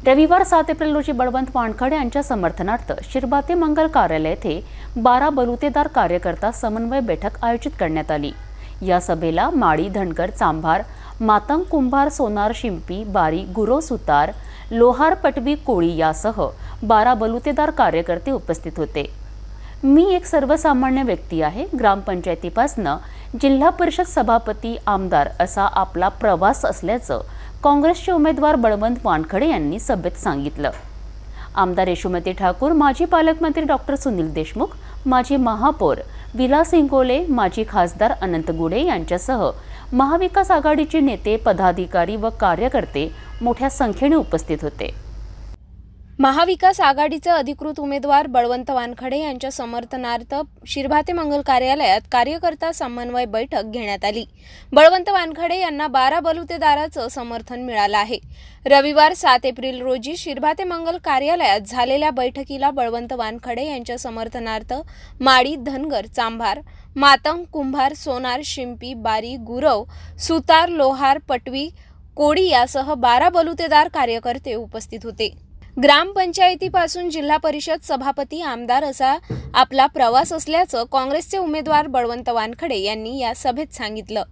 रविवार 7 एप्रिल रोजी बळवंत वानखडे यांच्या समर्थनार्थ शिरभाते मंगल कार्यालय येथे 12 बलुतेदार कार्यकर्ता समन्वय बैठक आयोजित करण्यात आली। या सभेला माळी, धनगर, चांभार, मातंग, कुंभार, सोनार, शिंपी, बारी, गुरव, सुतार, लोहार, पटवी, कोळी यासह 12 बलुतेदार कार्यकर्ते उपस्थित होते। मी एक सर्वसामान्य व्यक्ती आहे। ग्रामपंचायतीपासून जिल्हा परिषद सभापती, आमदार असा आपला प्रवास असल्याचं काँग्रेसचे उमेदवार बळवंत वानखडे यांनी सभेत सांगितलं। आमदार यशोमती ठाकूर, माजी पालकमंत्री डॉक्टर सुनील देशमुख, माजी महापौर विलास इंगोले, माजी खासदार अनंत गुडे यांच्यासह महाविकास आघाडीचे नेते, पदाधिकारी व कार्यकर्ते मोठ्या संख्येने उपस्थित होते। महाविकास आघाडीचे अधिकृत उमेदवार बळवंत वानखडे यांच्या समर्थनार्थ शिरभाते मंगल कार्यालयात कार्यकर्ता समन्वय बैठक घेण्यात आली। बळवंत वानखडे यांना 12 बलुतेदारांचं समर्थन मिळालं आहे। रविवार 7 एप्रिल रोजी शिरभाते मंगल कार्यालयात झालेल्या बैठकीला बळवंत वानखडे यांच्या समर्थनार्थ माळी, धनगर, चांभार, मातंग, कुंभार, सोनार, शिंपी, बारी, गुरव, सुतार, लोहार, पटवी, कोळी यासह 12 बलुतेदार कार्यकर्ते उपस्थित होते। ग्रामपंचायतीपासून जिल्हा परिषद सभापती, आमदार असा आपला प्रवास असल्याचं काँग्रेसचे उमेदवार बळवंत वानखडे यांनी या सभेत सांगितलं।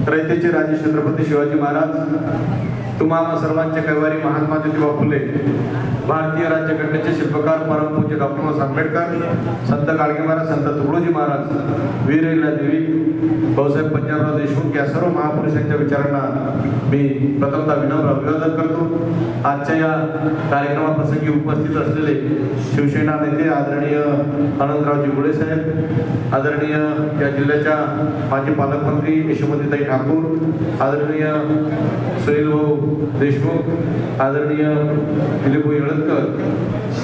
रयतेचे राजे छत्रपती शिवाजी महाराज, तुम्हाला सर्वांचे कैवारी महात्मा ज्योतिबा फुले, भारतीय राज्यघटनेचे शिल्पकार परमपूज्य डॉक्टर बाबासाहेब आंबेडकर, संत गाडगे महाराज, संत तुकडोजी महाराज, वीर देवी, भाऊसाहेब पंजाबराव देशमुख या सर्व महापुरुषांच्या विचारांना मी प्रथमतः विनम्र अभिवादन करतो। आजच्या या कार्यक्रमाप्रसंगी उपस्थित असलेले शिवसेना नेते आदरणीय अनंतरावजी गुळे साहेब, आदरणीय या जिल्ह्याच्या माजी पालकमंत्री यशोमतीताई ठाकूर, आदरणीय सुनील भाऊ देशमुख, आदरणीय दिलीपभाऊ येळतकर,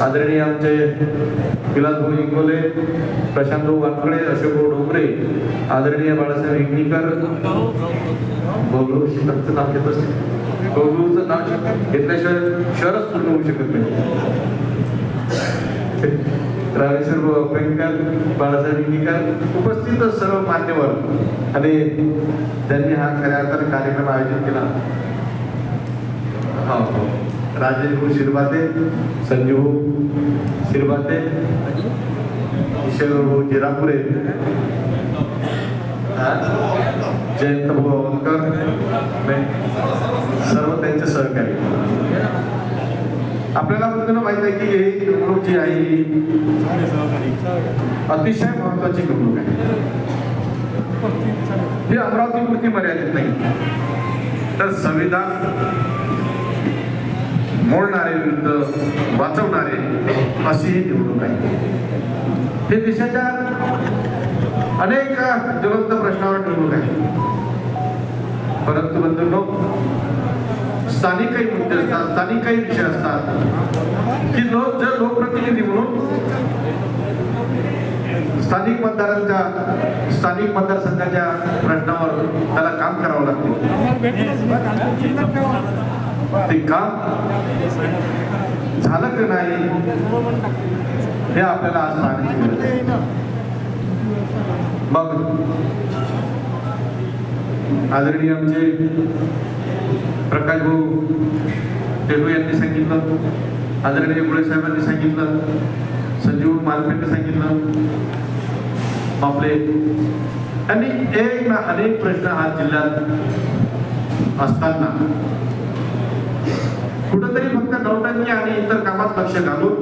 आदरणीय आमचे विलासभाऊ इंगोले, प्रशांतभाऊ वानखडे, अशोकभाऊ डोंगरे, आदरणीय बाळासाहेब हिंगणीकर, बबलूचं नाव घेत असते, बबलूचं नाव घेतल्याशिवाय शहरच पूर्ण होऊ शकत नाही। रामेश्वर व्यंकर, बाळासाहेब हिंगणीकर, उपस्थित सर्व मान्यवर आणि त्यांनी हा खऱ्या अर्थाने कार्यक्रम आयोजित केला। राजेश शिरभाते, संजीव शिरभाते, ईश्वर जिरापुरे, जयंत भावकर, सर्व त्यांचे सहकारी। आपल्याला बघताना माहित आहे की ही निवडणूक जी आहे अतिशय महत्वाची निवडणूक आहे। ही अमरावतीपुरती मर्यादित नाही, तर संविधान मोडणारे विरुद्ध वाचवणारे अशी ही निवडणूक आहे। हे देशाच्या अनेक ज्वलंत प्रश्नावर निवडणूक आहे, परंतु बंधूंनो, स्थानिक काही मुद्दे असतात, स्थानिक काही विषय असतात की जर लोकप्रतिनिधी म्हणून स्थानिक मतदारसंघाच्या प्रश्नावर त्याला काम करावं लागते। ते काम झालं की नाही हे आपल्याला आज पाहण्याची गरज आहे। मग आदरणीय आमचे प्रकाश भाऊ टेटू यांनी सांगितलं, आदरणीय गुळे साहेबांनी सांगितलं, संजीव मालपेंनी सांगितलं, आपले त्यांनी एक ना अनेक प्रश्न आज जिल्ह्यात असताना कुठंतरी फक्त नौटंकी आणि इतर कामात लक्ष घालून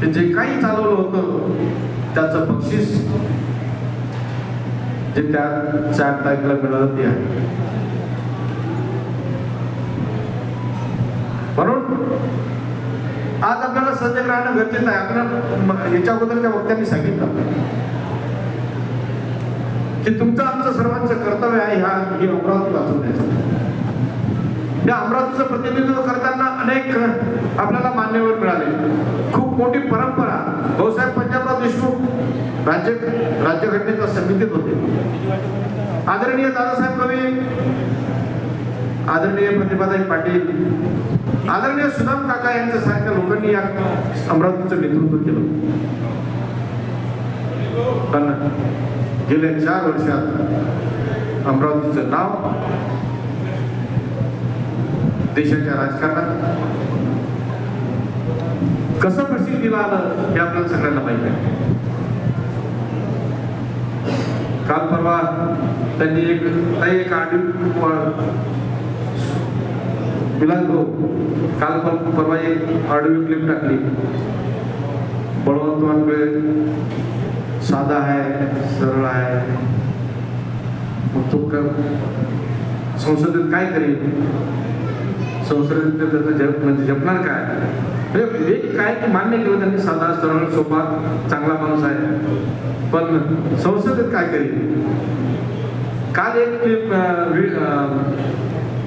ते जे काही चालवलं होतं त्याचं बक्षीस जे त्या 4 तारखेला मिळालं ते आहे। म्हणून आज आपल्याला सजग राहणं गरजेचं आहे। आपल्याला याच्या अगोदरच्या वक्त्यांनी सांगितलं की तुमचं आमचं सर्वांचं कर्तव्य आहे ही अमरावती वाचवण्याचं। या अमरावतीचं प्रतिनिधित्व करताना अनेक आपल्याला मान्यवर मिळाले। खूप मोठी परंपरा भाऊसाहेब पंजाबराव देशमुख राज्यघटनेच्या समितीत होते। आदरणीय दादासाहेब कवी, आदरणीय प्रतिभाताई पाटील, आदरणीय सुदाम काका यांच्यासारख्या लोकांनी या अमरावतीचं नेतृत्व केलं। पण गेल्या 4 वर्षात अमरावतीचं नाव देशाच्या राजकारणात कसं प्रसिद्धीला आलं हे आपल्याला सगळ्यांना माहिती आहे. काल परवा त्यांनी एक ऑडिओ मिळालो, काल परवा एक ऑडिओ क्लिप टाकली. बळवंत वानखेडे साधा आहे, सरळ आहे, मग तो संसदेत काय करेल, संसदेत म्हणजे जपणार काय, म्हणजे एक काय की मान्य केलं त्यांनी, साधा सरळ सोपा चांगला माणूस आहे, पण संसदेत काय करेल. काल एक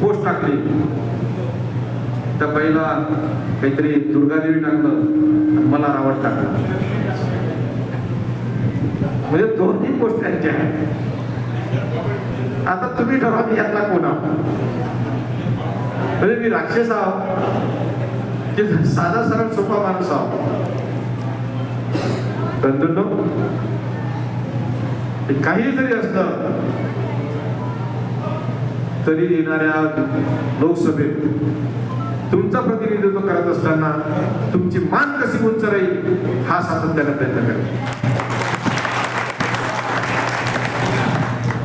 पोस्ट टाकली, त्या पहिला काहीतरी दुर्गादेवी टाकलं, मला रावण टाकलं, म्हणजे दोन्ही पोस्ट त्यांच्या आहेत. आता तुम्ही ठरवा मी यातला कोण आहोत, म्हणजे मी राक्षस आहो की साधा सरळ सोपा माणूस आहो. बंधूंनो, काही जरी असलं तरी येणाऱ्या लोकसभेत तुमचं प्रतिनिधित्व करत असताना तुमची मान कशी उंच राहील हा सातत्याने प्रयत्न करा.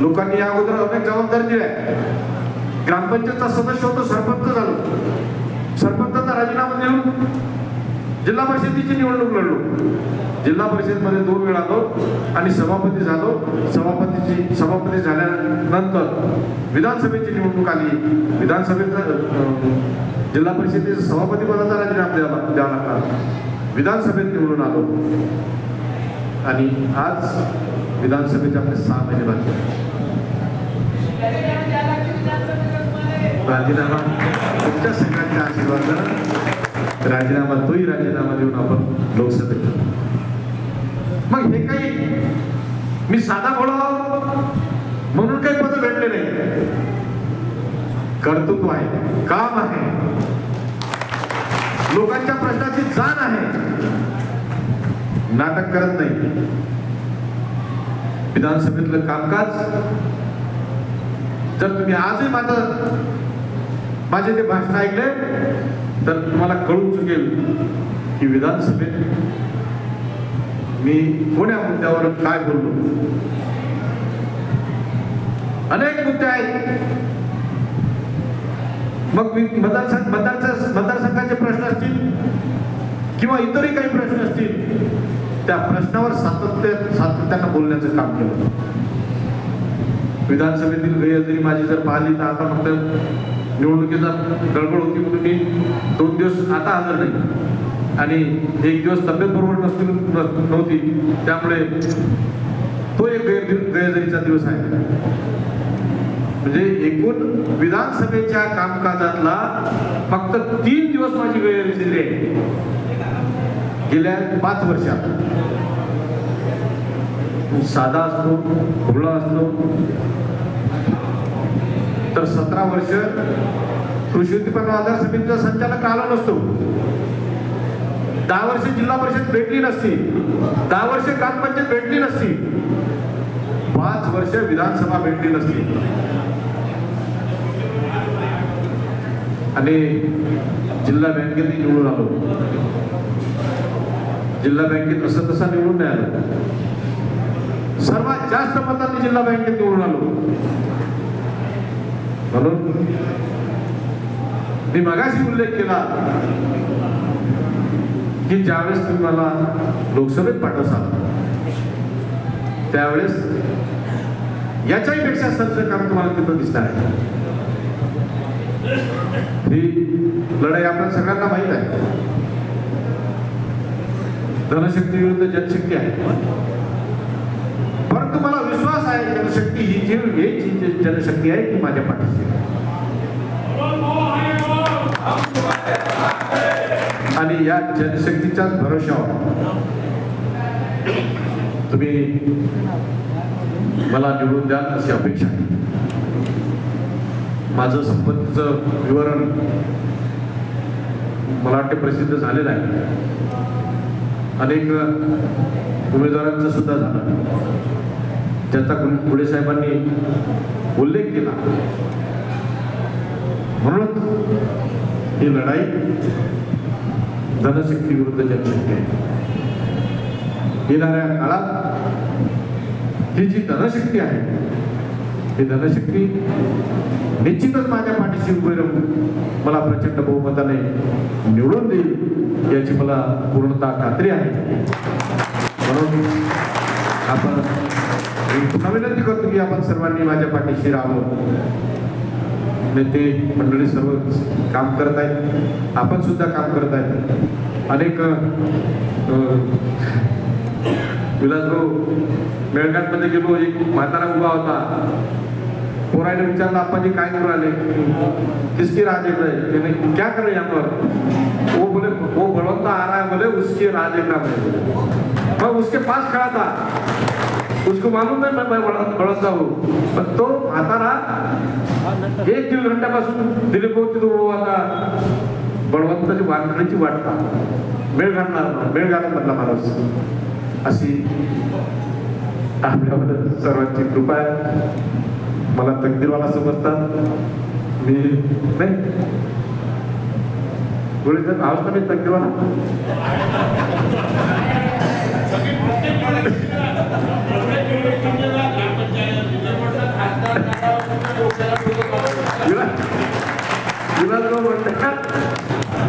लोकांनी या अगोदर अनेक जबाबदारी दिल्या. ग्रामपंचायतचा सदस्य होतो, सरपंच झालो, सरपंचाचा राजीनामा देऊन जिल्हा परिषदेची निवडणूक लढलो. जिल्हा परिषदमध्ये 2 वेळा आलो आणि सभापती झालो. सभापती झाल्यानंतर विधानसभेची निवडणूक आली. विधानसभेचा जिल्हा परिषदेचा सभापती पदाचा राजीनामा द्यावा लागला. विधानसभेत निवडून आलो आणि आज विधानसभेचे आपले 6 महिने बाकी आहेत. राजीनामा तुमच्या सगळ्यांच्या आशीर्वादानं राजीनामा, तोही राजीनामा देऊन आपण लोकसभेत. मग हे काही मी साधा बोलाव म्हणून काही पद भेटले नाही. कर्तृत्व आहे, काम आहे, लोकांच्या प्रश्नाची जाण आहे, नाटक करत नाही. विधानसभेतलं कामकाज जर तुम्ही आजही माझे ते भाषण ऐकले तर तुम्हाला कळून चुकेल की विधानसभेत मी कोण्या मुद्द्यावर काय बोललो. अनेक मुद्दे आहेत. मग मतदारसंघाचे प्रश्न असतील किंवा इतरही काही प्रश्न असतील, त्या प्रश्नावर सातत्यानं बोलण्याचं काम केलं. विधानसभेतील गैरहजेरी माझी जर पाहिली तर आता फक्त निवडणुकीचा गडबड होती म्हणून मी 2 दिवस आता हजर नाही आणि 1 दिवस तब्येत बरोबर नव्हती, त्यामुळे तो एक गैरहजेरीचा दिवस आहे. म्हणजे एकूण विधानसभेच्या कामकाजातला फक्त 3 दिवस माझी गैरहजेरी आहे गेल्या 5 वर्षात. साधा असतो, भोळा असतो तर 17 वर्ष कृषी उत्पन्न बाजार समितीचा संचालक आला नसतो, 10 वर्ष जिल्हा परिषद भेटली नसती, 10 वर्ष ग्रामपंचायत भेटली नसती, 5 वर्ष विधानसभा भेटली नसती. आणि जिल्हा बँकेत निवडून आलो. जिल्हा बँकेत असं तसा निवडून नाही आलो, सर्वात जास्त मतांनी जिल्हा बँकेत निवडून आलो. म्हणून मी मगाशी उल्लेख केला की ज्यावेळेस तुम्ही मला लोकसभेत पाठवसाल त्यावेळेस याच्याही पेक्षा सरचं काम तुम्हाला तिथं दिसणार आहे. ही लढाई आपल्या सगळ्यांना माहीत आहे. धनशक्ती विरुद्ध जनशक्ती आहे, परंतु मला विश्वास आहे जनशक्ती ही जी जनशक्ती आहे ती माझ्या पाठीशी आहे. आणि या जनशक्तीच्या भरोशावर तुम्ही मला निवडून द्याल अशी अपेक्षा आहे. माझं संपत्तीचं विवरण मला वाटते प्रसिद्ध झालेलं आहे. अनेक उमेदवारांचं सुद्धा झालं, ज्याचा पुढे साहेबांनी उल्लेख केला. म्हणून ही लढाई धनशक्ती विरुद्ध जनशक्ती आहे. येणाऱ्या काळात ही जी धनशक्ती आहे ही धनशक्ती निश्चितच माझ्या पाठीशी उभे राहून मला प्रचंड बहुमताने निवडून देईल याची मला पूर्णतः खात्री आहे. म्हणून आपण पुन्हा विनंती करतो की आपण सर्वांनी माझ्या पाठीशी राहावं. नेते मंडळी सर्व काम करत आहेत, आपण सुद्धा काम करत आहेत. अनेक विलासभाऊ मेळघाटमध्ये गेलो, एक म्हातारा उभा होता. पोराने विचारलं आपण काय करू आले, किसकी राह देख रहे, क्या कर रहे यहाँ पर? वो बोले वो बलवंत आ रहा है, बोले उसकी राह देखना है. मैं उसके पास खड़ा था, उसको मालूम नहीं मैं बलवंत हूँ, पण तो म्हातारा 1-1.5 घंट्यापासून दिल्ली पोहोचतो. वो आता बळवंताची वानखडीची वाट मेळ घालणार मधला माणूस. अशी आपल्यावर सर्वांची कृपा आहे. मला तकदीरवाला समजतात, मी नाही गोळीचं आहोत ना, मी तकदीरवाला.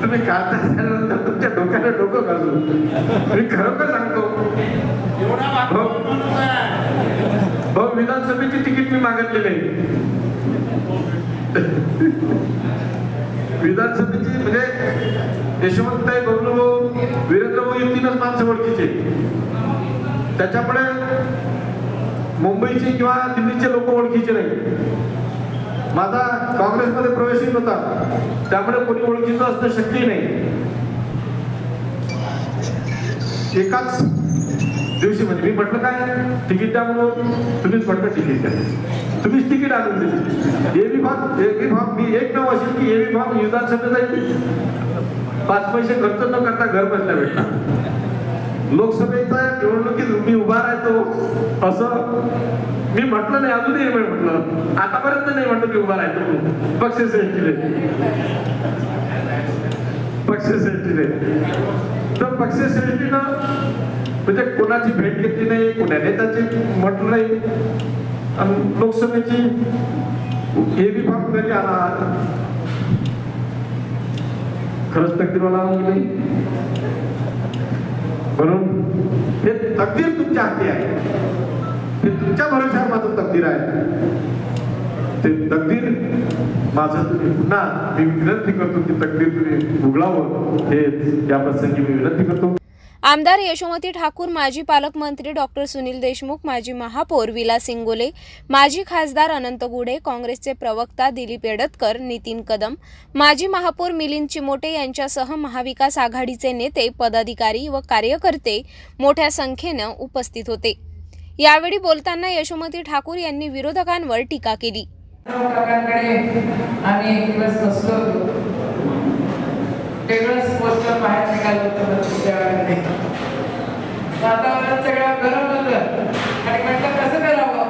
तुम्ही काढता झाल्यानंतर तुमच्या डोक्याला डोकं घालू. मी खरोखर सांगतो, हो विधानसभेची तिकीट मी मागितलेली आहे. विधानसभेची म्हणजे यशवंतताई, बबलूभाऊ, वीरेंद्रभाऊ हे 3च माणसं ओळखीचे. त्याच्यापुढे मुंबईचे किंवा दिल्लीचे लोक ओळखीचे नाही. माझा काँग्रेसमध्ये प्रवेशही होता, त्यामुळे कोणी ओळखीचं असणं शक्य नाही. एकाच दिवशी म्हणजे मी म्हटलं काय तिकीट द्या म्हणून, तुम्हीच म्हटलं तिकीट द्या, तुम्हीच तिकीट आणून दिली. ए विभाग मी एक नाव असेल की ए विभाग विधानसभेत जाईल, 5 पैसे खर्च न करता घर बसल्या भेटणार. लोकसभेच्या निवडणुकीत मी उभा राहतो असं मी म्हटलं नाही, अजूनही म्हटलं, आतापर्यंत नाही म्हटलं मी उभा राहतो. पक्षश्रेष्ठीने तर पक्षश्रेष्ठीनं म्हणजे कोणाची भेट घेतली नाही, कोणा नेत्याची म्हटलं नाही. आणि लोकसभेची हे विभाग घरी आला, खरंच तकदीरवाला नाही. म्हणून हे तकदीर तुमच्या हाती आहे, हे तुमच्या भरोश्यावर माझं तकदीर आहे. ते तकदीर माझं तुम्ही पुन्हा मी विनंती करतो की तकदीर तुम्ही उघडावं, हे या प्रसंगी मी विनंती करतो. आमदार यशोमती ठाकूर, माजी पालकमंत्री डॉक्टर सुनील देशमुख, माजी महापौर विलास इंगोले, माजी खासदार अनंत गुढे, काँग्रेसचे प्रवक्ता दिलीप एडतकर, नितीन कदम, माजी महापौर मिलिंद चिमोटे यांच्यासह महाविकास आघाडीचे नेते, पदाधिकारी व कार्यकर्ते मोठ्या संख्येनं उपस्थित होते. यावेळी बोलताना यशोमती ठाकूर यांनी विरोधकांवर टीका केली. वेगळंच पोस्टर बाहेर निघालं होतं त्यावेळेला. वातावरण सगळं गरम होतं आणि म्हटलं कसं करावं,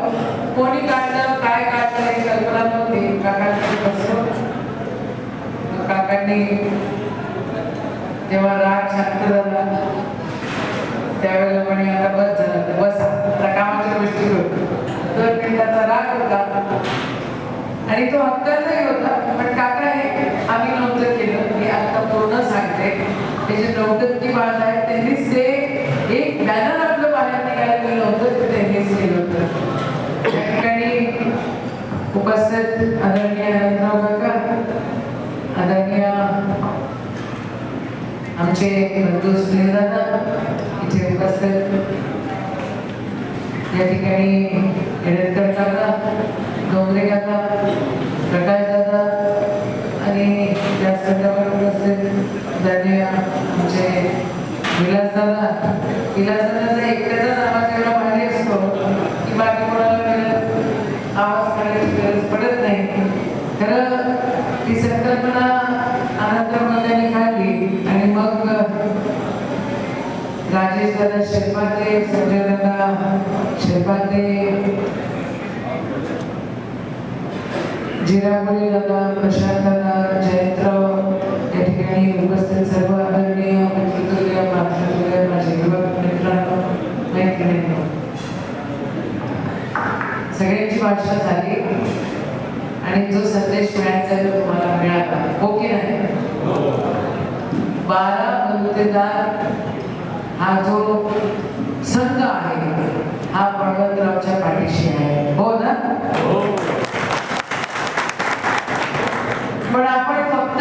कोणी काढलं काय काढलं हे कल्पना नव्हती. काकांकडे बसलो, काकांनी जेव्हा राग शांत झाला त्यावेळेला म्हणे आता बस झालं, बसा आता कामाच्या गोष्टी करू. 2 मिनिटाचा राग होता आणि तो हक्काचाही होता. पण काका हे आम्ही नव्हतं केलं, मी आता पूर्ण सांगते. त्याची 9टक्के बाळ आहे, त्यांनीच ते एक बॅनर आपलं बाहेर निघायला गेलं होतं, ते त्यांनीच केलं होतं. त्या ठिकाणी उपस्थित आदरणीय अनंतराव काका, आदरणीय आमचे बंधू सुनील दादा इथे उपस्थित, या ठिकाणी एडतकर काका, डोंगरे काका, प्रकाश दादा आणि त्या संदर्भात उपस्थित आमचे विलास दादाचा एकट्याचा आवाज एवढा भारी असतो की बाकी कोणाला आवाज काढायची गरज पडत नाही. खरं ती संकल्पना आनंदराव काढली आणि मग राजेश दादा शेरपाते, संजय दादा शेरपाते, जिरापुरी दादा, प्रशांत दादा, भाषा झाली आणि जो संदेश मिळायचा तो तुम्हाला मिळाला, हो की नाही? 12 बलुतेदार हा जो संघ आहे हा बळवंतरावच्या पाठीशी आहे, हो ना? पण आपण फक्त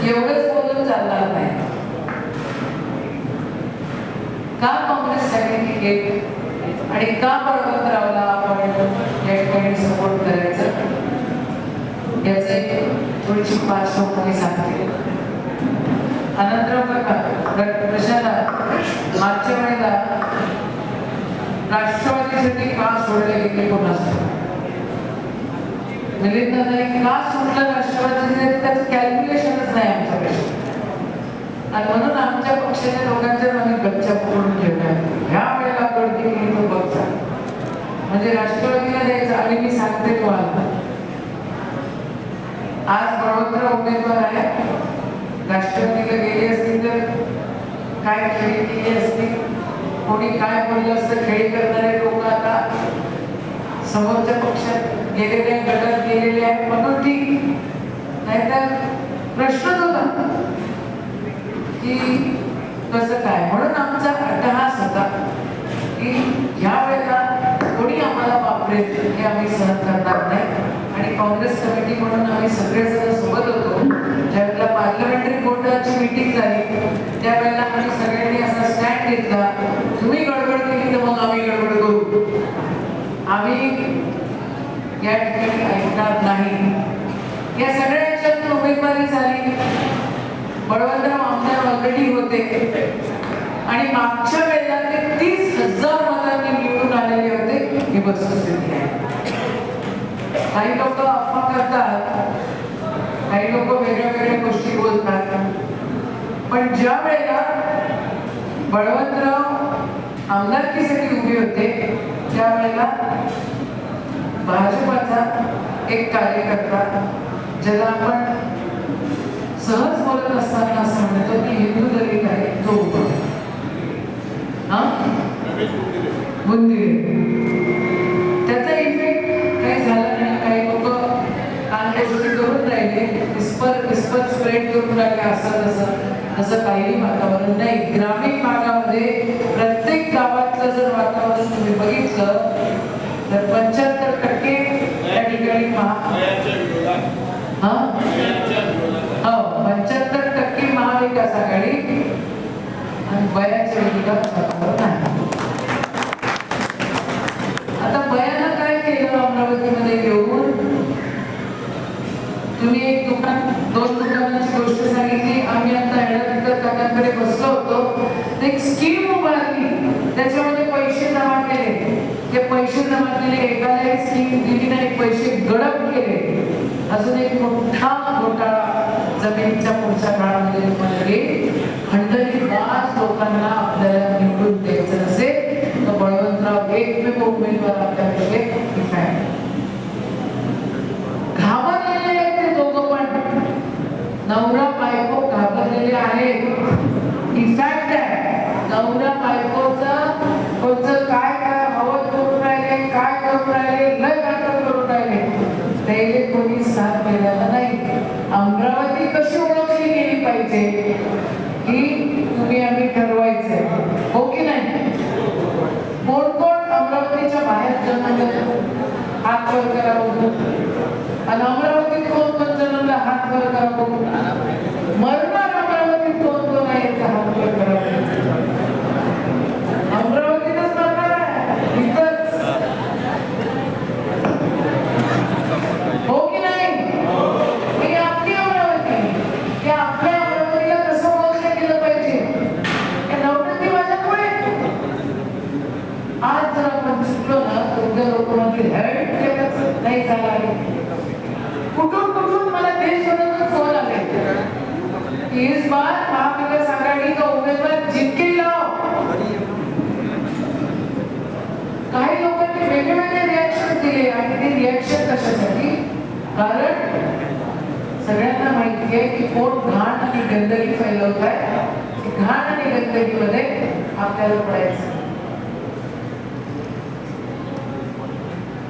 एवढंच बोलून चालणार नाही. का काँग्रेस सर्टिफिकेट आणि का बळवंतरावला आपण या ठिकाणी सपोर्ट करायचं याचे थोडीशी पार्श्वभूमी सांगते. अनंतराव काका प्रशाला मागच्या वेळेला राष्ट्रवादीसाठी का सोडले गेले कोणास मिलिंद नाईक का सोडलं राष्ट्रवादीचे त्याचं कॅल्क्युलेशनच नाही आमच्याकडे आणि म्हणून आमच्या पक्षाच्या लोकांच्या आम्ही गच्च्या पकडून ठेवल्या. ह्या वेळेला कळते की तो बघचा म्हणजे राष्ट्रवादीला द्यायचं. आणि मी सांगते तुम्हाला आज बळवंतराव उमेदवार आहे, राष्ट्रवादीला गेली असती तर काय खेळी केली असती, कोणी काय बोललं असतं. खेळी करणारे लोक आता समोरच्या पक्षात गेलेले आहेत, गटात गेलेले आहेत म्हणून ठीक, नाहीतर प्रश्नच होता की कसं काय. म्हणून आमचा अट्टहास होता की ह्या वेळेला कोणी आम्हाला वापरेल हे आम्ही सहन करणार नाही. आणि काँग्रेस कमिटी म्हणून आम्ही सगळेजण सोबत होतो. ज्यावेळेला पार्लमेंटरी बोर्डाची मीटिंग झाली त्यावेळेला आम्ही सगळ्यांनी असा स्टँड घेतला, तुम्ही गडबड केली तर मग आम्ही गडबड करू, आम्ही या ठिकाणी ऐकणार नाही. या सगळ्यांच्यातून उमेदवारी झाली. बळवंतराव आमदार ऑलरेडी होते आणि मागच्या वेळेला ते 30,000 मतांनी निवडून आलेले होते. ही वस्तुस्थिती आहे. काही लोक अफवा करतात, काही लोक वेगळ्या वेगळ्या गोष्टी बोलतात, पण ज्या वेळेला बळवंतराव आमदारकीसाठी उभे होते त्यावेळेला भाजपाचा एक कार्यकर्ता ज्याला आपण सहज बोलत असताना असं म्हणतो की हिंदू दलित आहे तो उभा, बुंदिरे. त्याचा इफेक्ट काही झाला नाही. काही लोक कानकोसुटी करून राहिले, विस्पर स्प्रेड करून राहिले असं काही वातावरण नाही. ग्रामीण भागामध्ये प्रत्येक गावातलं जर वातावरण तुम्ही बघितलं तर 75% या ठिकाणी 75% महाविकास आघाडी आणि बयाच्या विरोधात वातावरण आहे. आता बयानं काय केलं अमरावतीमध्ये घेऊन, तुम्ही एक दुकान 2 दुकानांची गोष्ट सांगितली. आम्ही आता हेडविकर काकांकडे बसलो होतो, एक स्कीम उभारली, त्याच्यामध्ये पैसे जमा केले. ते पैसे जमा केले, एकालाही स्कीम दिली नाही, पैसे गडप केले. अजून एक मोठा घोटाळा जमिनीच्या पुढच्या काळामध्ये म्हणजे खंडणीबाज लोकांना आपल्याला निवडून द्यायचं नसेल तर बळवंतराव एकमेव उमेदवार आपल्याकडे घाबरलेले आहेत. ते दोघं पण नवरा बायको घाबरलेले आहेत. इफॅक्ट आहे नवरा बायकोचं काय हवं करून राहिले, काय करून राहिले, लय नाटक करून राहिले, त्याला कोणी साथ मिळाला नाही. अमरावती कशी ओळखली गेली पाहिजे ही तुम्ही आम्ही ठरवायचंय, हो की नाही? कोण कोण अमरावतीच्या बाहेर जन्मलं हात वर करा बघू, आणि अमरावतीत कोण कोण जन्मला हात वर करा बघू. मरणार अमरावतीत कोण कोण आहे हात वर करा. अमरावतीतच मरणार आहे, इथंच, हो की नाही? ही आपली अमरावती, की आपल्या अमरावतीला कसं ओळखलं गेलं पाहिजे हे नवनंदी माझ्यामुळे. आज जर आपण चुकलो ना तर उद्या लोक म्हणजे हेल्प केलंच नाही झालं आहे. कुठून कुठून मला देशभरातून फोन आले, इस बार महाविकास आघाडी का उमेदवार जिंके लाव. काही लोकांनी वेगवेगळे रिॲक्शन दिले आणि ते रिॲक्शन कशासाठी? कारण सगळ्यांना माहिती आहे की कोण घाण आणि गंदगी फैलवत आहे. घाण आणि गंदगीमध्ये आपल्याला पडायचं.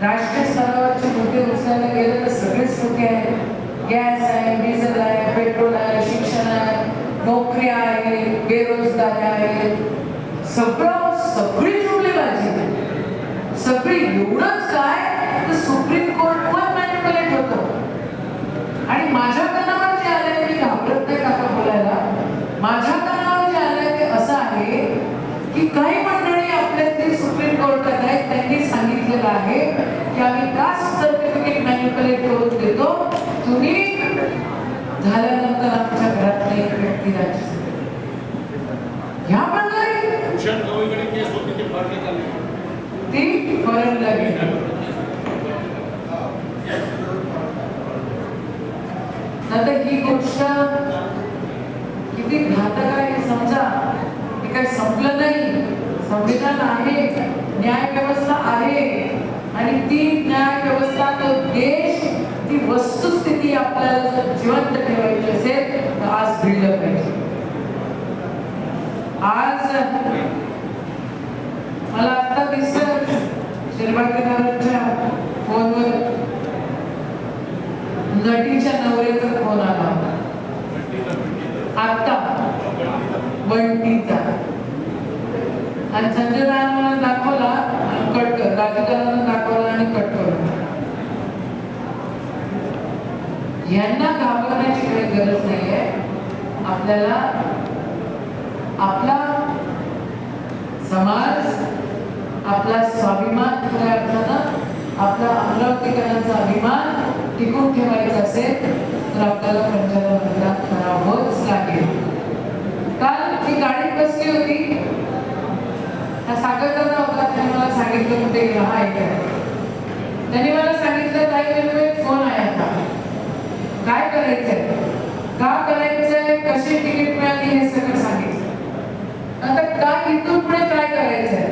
राष्ट्रीय स्तरावरचे मुद्दे उचलायला गेलं तर सगळेच मुद्दे आहेत. गॅस आहे, डिझेल आहे, पेट्रोल आहे, शिक्षण आहे, नोकरी आहे, बेरोजगारी आहे, सगळी जोडली पाहिजे. सगळी एवढंच काय तर सुप्रीम कोर्ट पण मॅनिप्युलेट होतो. आणि माझ्या कानावर जे आलंय, मी घाबरत नाही काका बोलायला, माझ्या कानावर जे आलंय ते असं आहे की काही मंडळी आपल्यातली सुप्रीम कोर्टात आहेत, त्यांनी सांगितलेलं आहे की आम्ही कास्ट सर्टिफिकेट मॅनिप्युलेट करून देतो, तुम्ही झाल्यानंतर आमच्या घरात एक व्यक्ती राज्य ह्या मंडळी ती फॉरेनला गेली. आता ही गोष्ट किती घातक आहे समजा. हे काही संपलं नाही. संविधान आहे, न्याय व्यवस्था आहे आणि ती न्याय व्यवस्था, तो देश, ती वस्तुस्थिती आपल्याला जर जिवंत ठेवायची असेल तर आज भिडलं पाहिजे. आज मला आता दिसलं शिरभाटेकरांच्या फोनवर नटीच्या नवऱ्याचा फोन आला आता बंटीचा, आणि संजय राणाला दाखवला आणि कट कर, राजकारणा दाखवला आणि कट करून. यांना घाबरण्याची काही गरज नाहीये. आपल्याला आपला समाज, आपला स्वाभिमान, खऱ्या अर्थानं आपला अमरावतीकरांचा अभिमान टिकून ठेवायचा असेल तर आपल्याला पंचायत मतदान करावंच लागेल. काल ती गाडीत बसली होती, सागरदादा होता, त्याने मला सांगितलं कुठे हा ऐका. त्यांनी मला सांगितलं ताई मेरे एक फोन आया था, काय करायचंय, का करायचंय, कशी तिकीट मिळाली हे सगळं सांगितलं. आता काय इथून पुढे काय करायचंय,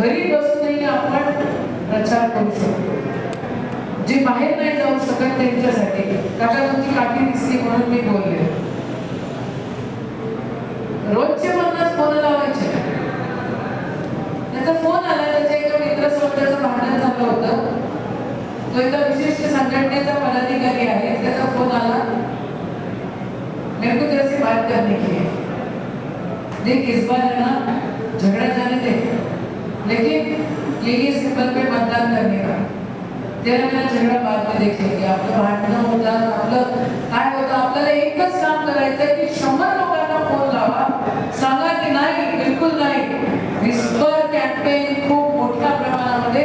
घरी बसूनही आपण प्रचार करू शकतो. जे बाहेर नाही जाऊ शकत त्यांच्यासाठी, काका तुमची काठी दिसली म्हणून मी बोलले. रोजचे 50 फोन लावायचे. त्याचा फोन आला, त्याच्या एका मित्रासोबतचं भांडण झालं होतं. तो एका विशिष्ट संघटनेचा पदाधिकारी आहे, त्याचा फोन आला, मेरे को तेरे से बात करने की है. देख इस बार है ना झगड़ा जाने दे, लेकिन ये सिंबल पे मतदान करने का. तेरा मेरा झगड़ा बाद में देख लेंगे. आपलं भांडणं होतं, आपलं काय होतं, आपल्याला एकच काम करायचंय की 100 लोकांना फोन लावा, सांगा की नाही, बिलकुल नाही. विस्पर कॅम्पेन खूप मोठ्या प्रमाणामध्ये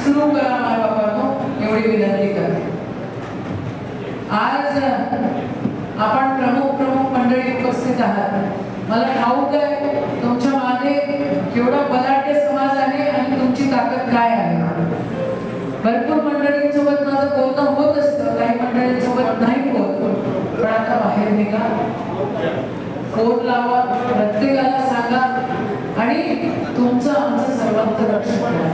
सुरू करा मायबापांनो, एवढी विनंती करते. आज आपण प्रमुख मंडळी उपस्थित आहात. मला ठाऊक आहे तुमच्या मागे केवढा बलाढ्य समाज आहे आणि तुमची ताकद काय आहे. भरपूर मंडळींसोबत माझं बोलणं होत असतं, काही मंडळींसोबत नाही होत, पण आता बाहेर निघा, फोन लावा, प्रत्येकाला सांगा आणि तुमचं आमचं सर्वांचं रक्षण करा.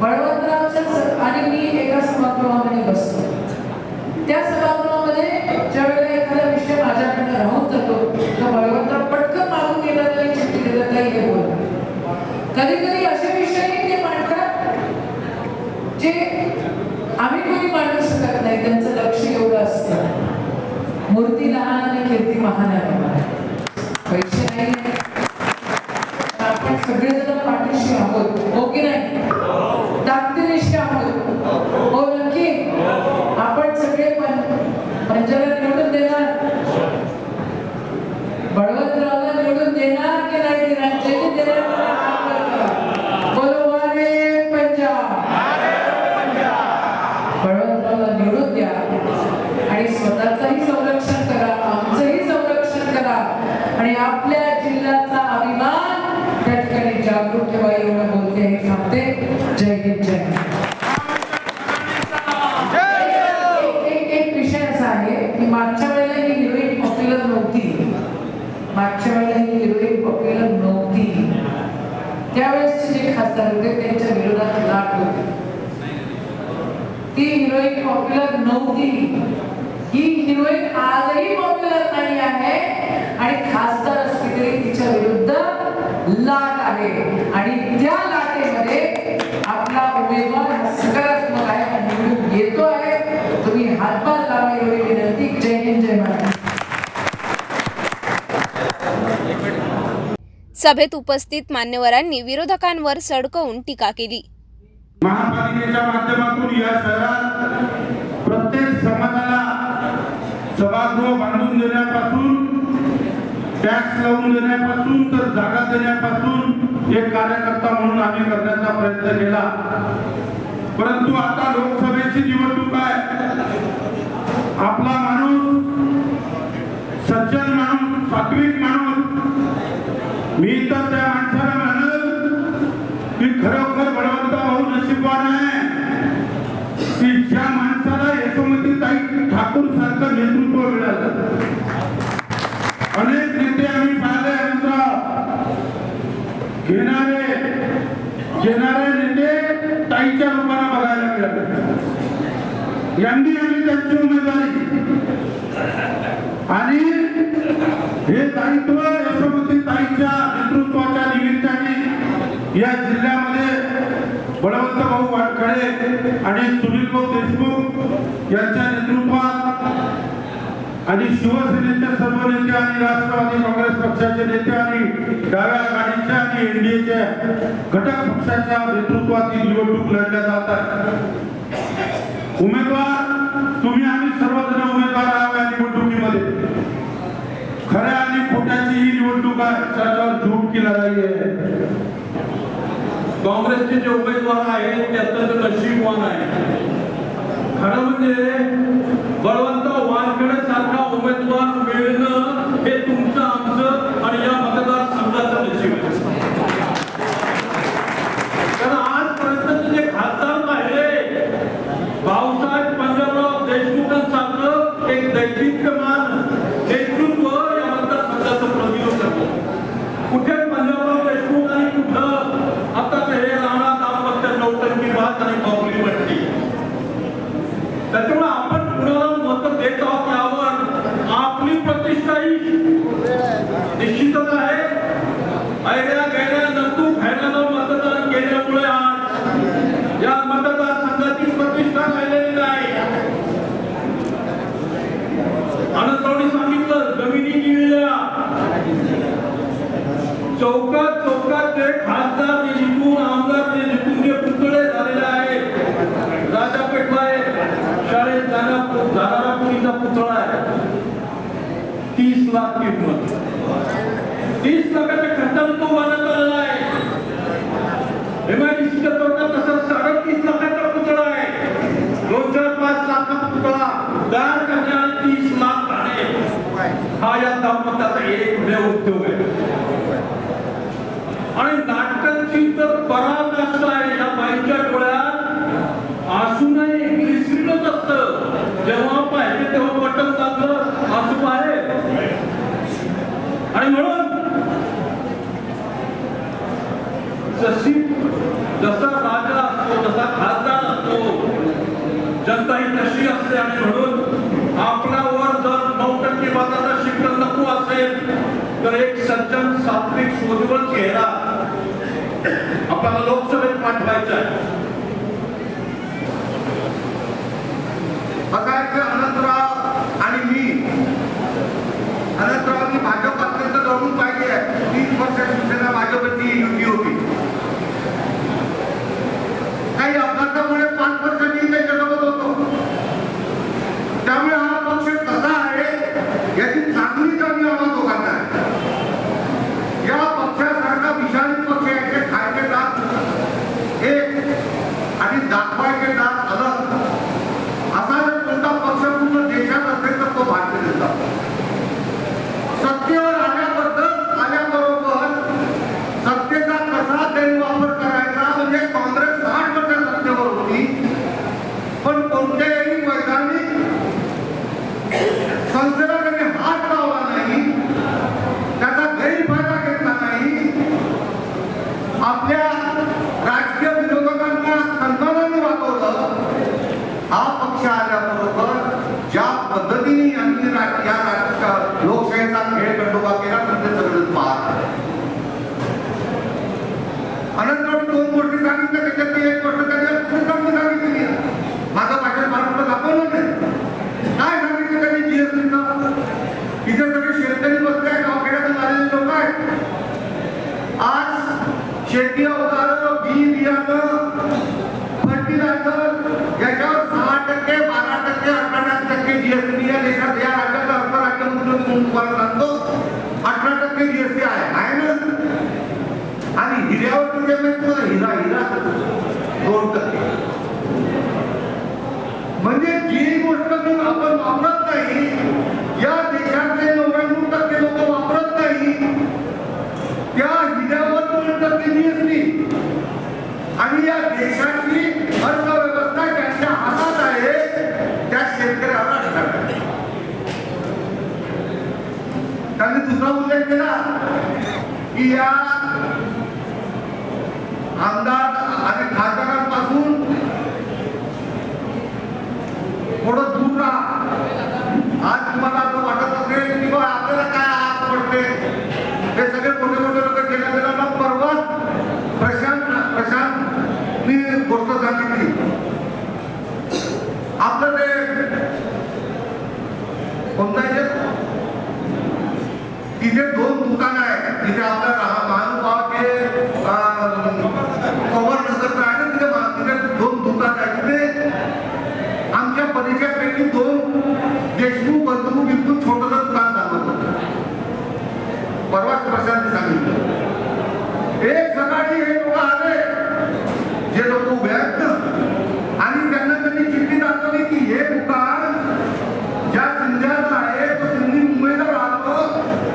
बळवंतरावच्या आणि मी एका सभागृहामध्ये बसतो. त्या सभागृहामध्ये ज्या वेळेला एखादा विषय माझ्याकडनं राहून जातो तर बळवंतराव पटकन मागून येतात आणि चिठ्ठी देतात, नाही हे बोल. कधी कधी असे विषय ते मांडतात जे आम्ही कोणी मांडू शकत नाही. त्यांचं लक्ष एवढं असतं, मूर्ती लहान आणि कीर्ती महान आहे. पैसे नाही, आपण सगळेजण पाठीशी आहोत, हो की नाही, ताकदीनिशी आहोत, हो नक्की. आपण सगळे पंचायत निवडून देणार, बळवंतरावला निवडून देणार की नाही देणार, जे देणार बोलो वारे पंजाब, बळवंतरावला निवडून द्या आणि स्वतःचंही संरक्षण करा, आमचंही संरक्षण करा आणि आपल्या जिल्ह्याचा अभिमान त्या ठिकाणी जागृत ठेवा. एवढं बोलते हे थांबते. जय हिंद, जय हिंद. एक विषय असा आहे की मागच्या वेळेला ही हिरोईन पॉप्युलर नव्हती. त्यावेळेसचे जे खासदार होते त्यांच्या विरोधात लाट होती. ती हिरोईन पॉप्युलर नव्हती. ही हिरोईन आजही पॉप्युलर नाही आहे आणि खासदार असली तरी तिच्या विरुद्ध लाट आहे आणि त्या लाटेमध्ये आपला उमेदवार हातभार लावा एवढी विनंती. जय हिंद, जय महाराष्ट्र. सभेत उपस्थित मान्यवरांनी विरोधकांवर सडकवून टीका केली. महापालिकेच्या माध्यमातून या शहरात प्रत्येक समाजाला सभागृह बांधून देण्यापासून, टॅक्स लावून देण्यापासून तर जागा देण्यापासून एक कार्यकर्ता म्हणून आम्ही करण्याचा प्रयत्न केला. परंतु आता लोकसभेची निवडणूक आहे. आपला माणूस, सज्जन माणूस, सात्विक माणूस, मी तर त्या माणसाला म्हणेल की खरोखर बळवंत भाऊ नशीबवान आहे की ज्या माणसाला यशोमतीताई ठाकूर सारखं नेतृत्व मिळालं. अनेक नेते आम्ही पाहिले, घेणारे नेते ताईच्या रूपाने बघायला मिळाले. यांनी आम्ही त्यांची उमेदवारी आणि हे दायित्व यशोमतीताईच्या नेतृत्वाच्या निमित्ताने या जिल्ह्यामध्ये बळवंत भाऊ वानखडे आणि सुनील भाऊ देशमुख यांच्या नेतृत्वात आणि शिवसेनेचे सर्व नेते आणि राष्ट्रवादी काँग्रेस पक्षाचे नेते आणि डाव्या आघाडीच्या आणि एनडीएच्या घटक पक्षाच्या नेतृत्वात ही निवडणूक लढल्या जात आहे. उमेदवार तुम्ही आम्ही सर्वजण उमेदवार आहात या निवडणुकीमध्ये. खऱ्या आणि खोट्याची ही निवडणूक आहे, त्याच्यावर झूट की लढाई आहे. काँग्रेसचे जे उमेदवार आहेत ते अत्यंत नशीबवान आहेत. खरं म्हणजे बळवंत वानखडे सारखा उमेदवार मिळणं हे तुमचं, आमचं आणि या मतदारसंघाचं नशीब आहे. कारण आजपर्यंत जे खासदार पाहिले, भाऊसाहेब पंजाबराव देशमुखांसारखं एक दैदिप्यमान नेतृत्व या मतदारसंघाचं प्रतिनिधित्व करतं. कुठे पंजाबराव देशमुख आणि कुठं आता हे राणा दाम्पत्य नौटंकी बात आणि बाहुली पट्टी. त्याच्यामुळे आपण कुणाला मत देत आहोत यावर आपली प्रतिष्ठा ही निश्चितच आहे. ऐऱ्या गैऱ्या नतू फैऱ्यानं मतदान केल्यामुळे आज या मतदारसंघाची प्रतिष्ठा राहिलेली नाही. आनंदरावनी सांगितलं जमिनी गिळल्या, चौकात जे खासदार निधून आमदार निधून जे पुतळे झालेले आहेत. राजा पेठला शाळेत जाणारा पुरीचा पुतळा आहे, 30 लाख किंमत. 30 लाखाच्या खर्चाने तो बांधण्यात आलेला आहे. MIDCच्या चौकात तसा 37 लाखाचा पुतळा आहे. 2-4-5 लाखाचा पुतळा तयार करण्याला 30 लाख आहे. हा या दाम्पत्याचा एकमेव उद्योग आहे. आणि नाटकांची तर पराकाष्ठ आहे. या बाईच्या डोळ्यात असूनही ग्लिसरीनच असतं. जेव्हा पाहिजे तेव्हा बटन दाबलं आसू आहे. आणि म्हणून जसा राजा असतो, जसा खासदार असतो, जनता ही तशी असते. आणि म्हणून आपल्यावर जर 9% मताचा शिक्का नको असेल तर एक सज्जन सात्विक सोजवळ चेहरा आपल्याला लोकसभेत पाठवायचा आहे. अनंतराव आणि मी, अनंतरावनी भाजप अत्यंत जवळून पाहिजे आहे. 30 वर्ष शिवसेना भाजपची युती होती. काही अपघातामुळे 5 वर्ष मी त्याच्यासोबत होतो. त्यामुळे हा पक्ष कसा आहे याची चांगली कमी आम्हा दोघांना आहे. या पक्षासारखा विषारी पक्ष याचे खायचे दात एक आणि दाखवायचे दात अलग असा जर कोणता पक्ष पूर्ण देशात असेल तर तो भारतीय जनता सत्तेवर आल्याबरोबर सत्तेचा कसा गैरवापर करायचा. म्हणजे काँग्रेस 60 वर्ष सत्तेवर होती पण कोणत्याही वैधानिक संस्थेला त्यांनी हात लावला नाही, त्याचा गैरफायदा घेतला नाही. आपल्या राजकीय विरोधकांना सन्मानाने वागवलं. हा पक्ष आल्याबरोबर ज्या पद्धतीने यांनी या लोकशाहीचा खेळ खंडोबा केला म्हणजे सगळं पाहत. अनंतराव 2 गोष्टी सांगितल्या, त्याच्यातली एक गोष्ट त्यांनी चांगली सांगितली. माझं भाषण महाराष्ट्र दाखवलं नाही. आज शेती अवजारं, बी बियाणं, फर्टिलायझर याच्यावर 6%, 12%, 18% जीएसटी या देशात, या राज्याचा अर्थ राज्यमंत्री म्हणून तुम्हाला सांगतो 18% जीएसटी आहे ना. आणि हिऱ्यावरती जे मिळतो हिरा 2%. म्हणजे जी गोष्ट आपण वापरत नाही, या देशातले 99% लोक वापरत नाही, त्या हिऱ्यावर 2% जीएसटी. आणि या देशाची अर्थव्यवस्था ज्यांच्या हातात आहे त्या शेतकऱ्याला असणार. त्यांनी दुसरा उल्लेख केला की या आमदार आणि खासदारांपासून थोडं दूर राहा. आज तुम्हाला असं वाटत असेल की बा आपल्याला काय आज पडते, हे सगळे मोठे मोठे लोक गेल्या परवा प्रशांत मी गोष्ट सांगितली. आपलं ते कोणता तिथे 2 दुकान आहे, तिथे आपल्या महानुभावाचे पवार नगरचं आहे ना, तिथे 2 दुकान आहे. तिथे आमच्या परिचयापैकी 2 देशमुख बंधू बिलकुल छोटंसं दुकान चालवत होतं. परवाच प्रशांतने सांगितलं. एक सकाळी हे लोक आले, जे लोक उभे आहेत ना, आणि त्यांनी चिठ्ठी दाखवली की हे दुकान ज्या सिंध्याचं आहे तो सिंधी मुंबईला राहतो,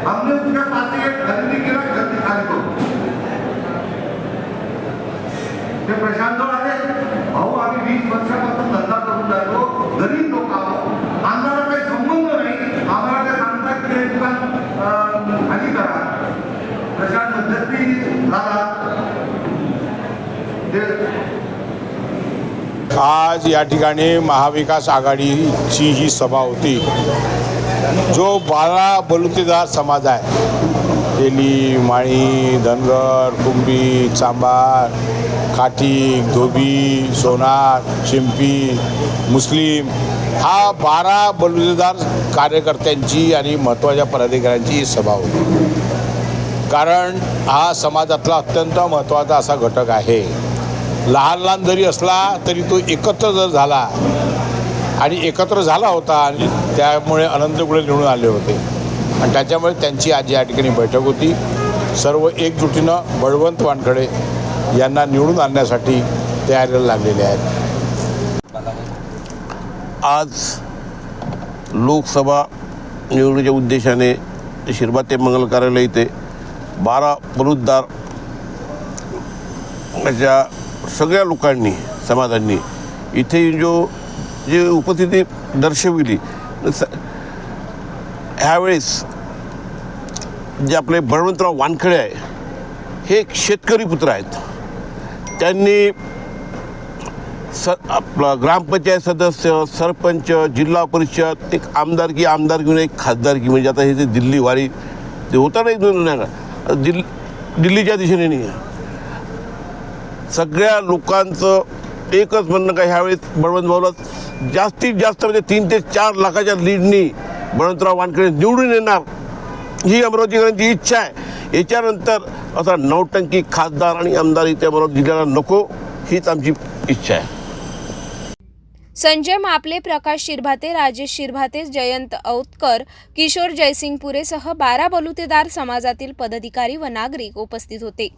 हमने उसके पास एक खरेदी केला, खरेदी खाली करू. ते प्रशांत आले, भाऊ आम्ही 20 वर्षापासून धंदा करून राहिलो, गरीब लोक आहोत, आम्हाला काही संबंध नाही, आम्हाला ते सांगतात की हे दुकान खाली करा. प्रशांत मध्यस्थी झाला. आज या ठिकाणी महाविकास आघाडीची ही सभा होती. जो 12 बलुतेदार समाज आहे, तेली, माळी, धनगर, कुंभी, चांभार, खाटीक, धोबी, सोनार, शिंपी, मुस्लिम, हा 12 बलुतेदार कार्यकर्त्यांची आणि महत्त्वाच्या पदाधिकाऱ्यांची ही सभा होती. कारण हा समाजातला अत्यंत महत्त्वाचा असा घटक आहे. लहान जरी असला तरी तो एकत्र जर झाला, आणि एकत्र झाला होता, आणि त्यामुळे अनंत गुळे निवडून आले होते, आणि त्याच्यामुळे त्यांची आज या ठिकाणी बैठक होती. सर्व एकजुटीनं बळवंत वानखडे यांना निवडून आणण्यासाठी तयारीला लागलेले आहेत. आज लोकसभा निवडणुकीच्या उद्देशाने शिरभाते मंगल कार्यालय इथे 12 बलुतेदार अशा सगळ्या लोकांनी, समाजांनी इथे जे उपस्थिती दर्शविली. ह्यावेळेस जे आपले बळवंतराव वानखडे आहे, हे एक शेतकरी पुत्र आहेत. त्यांनी आपला ग्रामपंचायत सदस्य, सरपंच, जिल्हा परिषद, एक आमदारकी एक खासदारकी, म्हणजे आता हे जे दिल्ली वारी ते होता नाही, दिल्लीच्या दिशेने नाही. सगळ्या लोकांचं एकच म्हणणं का ह्यावेळेस बळवंत भाऊला जास्तीत जास्त म्हणजे 3 ते 4 लाखाच्या लीडनी बळवंतराव वानखडे निवडून येणार, ही अमरावतीकरांची इच्छा आहे. याच्यानंतर असा नौटंकी खासदार आणि आमदार इथे अमरावती जिल्ह्याला नको, हीच आमची इच्छा आहे. संजय मापले, प्रकाश शिरभाते, राजेश शिरभाते, जयंत औतकर, किशोर जयसिंगपुरेसह 12 बलुतेदार समाजातील पदाधिकारी व नागरिक उपस्थित होते.